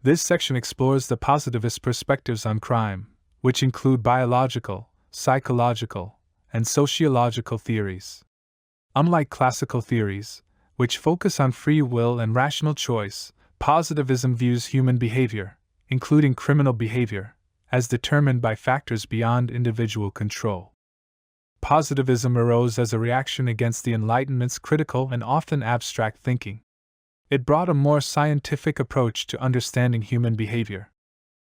This section explores the positivist perspectives on crime, which include biological, psychological, and sociological theories. Unlike classical theories, which focus on free will and rational choice, positivism views human behavior, including criminal behavior, as determined by factors beyond individual control. Positivism arose as a reaction against the Enlightenment's critical and often abstract thinking. It brought a more scientific approach to understanding human behavior.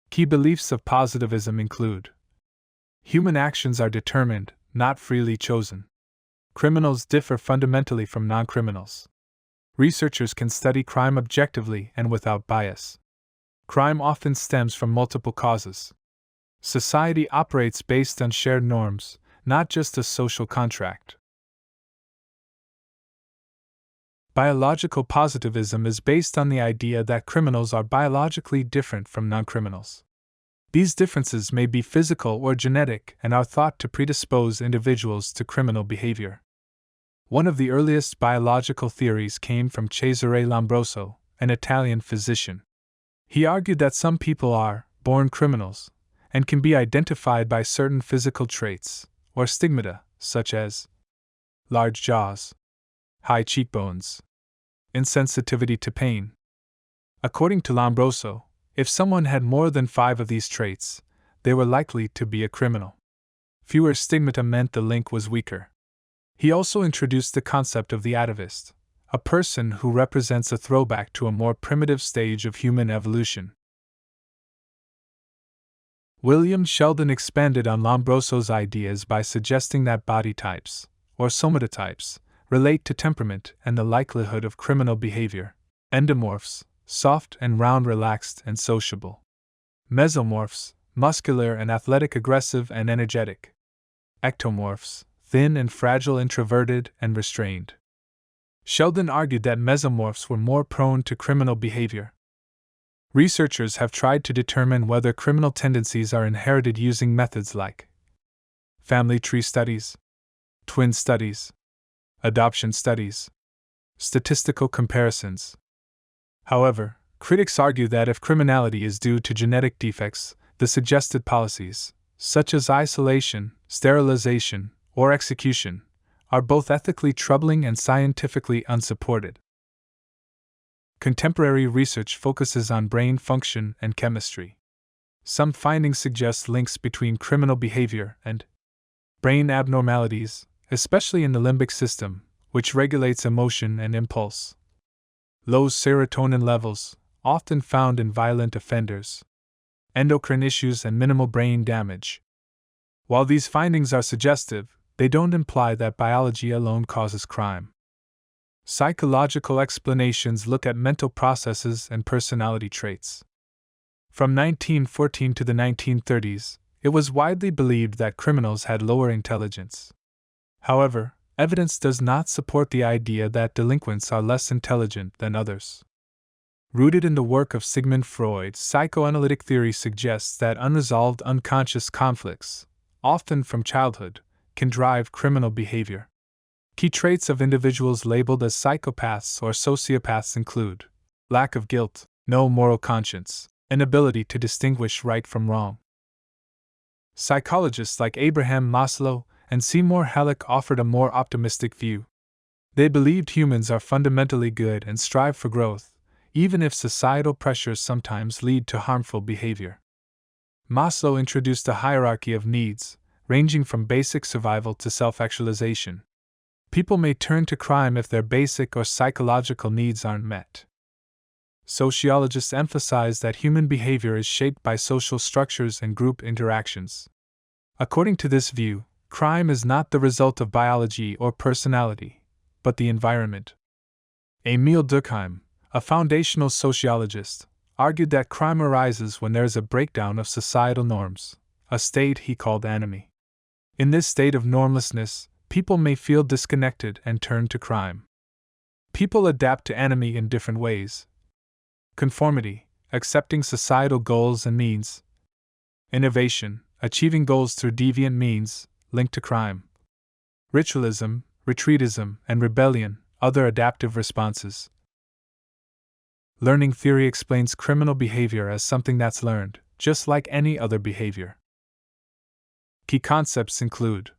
Key beliefs of positivism include: human actions are determined, not freely chosen. Criminals differ fundamentally from non-criminals. Researchers can study crime objectively and without bias. Crime often stems from multiple causes. Society operates based on shared norms, not just a social contract. Biological positivism is based on the idea that criminals are biologically different from non-criminals. These differences may be physical or genetic and are thought to predispose individuals to criminal behavior. One of the earliest biological theories came from Cesare Lombroso, an Italian physician. He argued that some people are born criminals and can be identified by certain physical traits or stigmata, such as large jaws, high cheekbones, insensitivity to pain. According to Lombroso, if someone had more than 5 of these traits, they were likely to be a criminal. Fewer stigmata meant the link was weaker. He also introduced the concept of the atavist, a person who represents a throwback to a more primitive stage of human evolution. William Sheldon expanded on Lombroso's ideas by suggesting that body types, or somatotypes, relate to temperament and the likelihood of criminal behavior. Endomorphs, soft and round, relaxed and sociable. Mesomorphs, muscular and athletic, aggressive and energetic. Ectomorphs, thin and fragile, introverted and restrained. Sheldon argued that mesomorphs were more prone to criminal behavior. Researchers have tried to determine whether criminal tendencies are inherited using methods like family tree studies, twin studies, adoption studies, statistical comparisons. However, critics argue that if criminality is due to genetic defects, the suggested policies, such as isolation, sterilization, or execution, are both ethically troubling and scientifically unsupported. Contemporary research focuses on brain function and chemistry. Some findings suggest links between criminal behavior and brain abnormalities, especially in the limbic system, which regulates emotion and impulse. Low serotonin levels, often found in violent offenders. Endocrine issues and minimal brain damage. While these findings are suggestive, they don't imply that biology alone causes crime. Psychological explanations look at mental processes and personality traits. From 1914 to the 1930s, it was widely believed that criminals had lower intelligence. However, evidence does not support the idea that delinquents are less intelligent than others. Rooted in the work of Sigmund Freud, psychoanalytic theory suggests that unresolved unconscious conflicts, often from childhood, can drive criminal behavior. Key traits of individuals labeled as psychopaths or sociopaths include lack of guilt, no moral conscience, inability to distinguish right from wrong. Psychologists like Abraham Maslow and Seymour Halleck offered a more optimistic view. They believed humans are fundamentally good and strive for growth, even if societal pressures sometimes lead to harmful behavior. Maslow introduced a hierarchy of needs, ranging from basic survival to self-actualization. People may turn to crime if their basic or psychological needs aren't met. Sociologists emphasize that human behavior is shaped by social structures and group interactions. According to this view, crime is not the result of biology or personality, but the environment. Emile Durkheim, a foundational sociologist, argued that crime arises when there is a breakdown of societal norms, a state he called anomie. In this state of normlessness, people may feel disconnected and turn to crime. People adapt to anomie in different ways. Conformity, accepting societal goals and means. Innovation, achieving goals through deviant means, linked to crime. Ritualism, retreatism, and rebellion, other adaptive responses. Learning theory explains criminal behavior as something that's learned, just like any other behavior. Key concepts include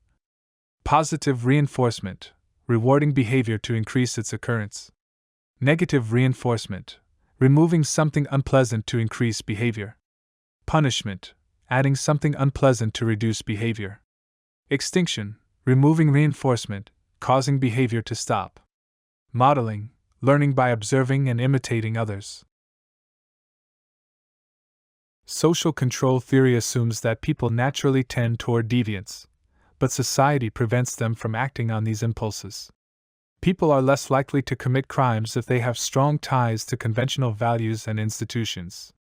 positive reinforcement, rewarding behavior to increase its occurrence. Negative reinforcement, removing something unpleasant to increase behavior. Punishment, adding something unpleasant to reduce behavior. Extinction, removing reinforcement, causing behavior to stop. Modeling, learning by observing and imitating others. Social control theory assumes that people naturally tend toward deviance, but society prevents them from acting on these impulses. People are less likely to commit crimes if they have strong ties to conventional values and institutions.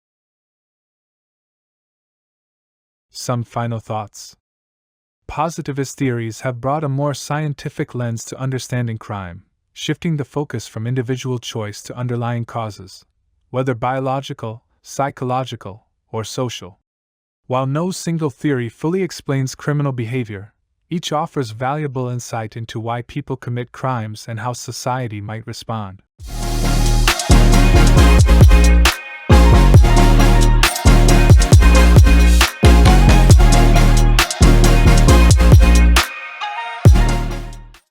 Some final thoughts. Positivist theories have brought a more scientific lens to understanding crime, shifting the focus from individual choice to underlying causes, whether biological, psychological, or social. While no single theory fully explains criminal behavior, each offers valuable insight into why people commit crimes and how society might respond.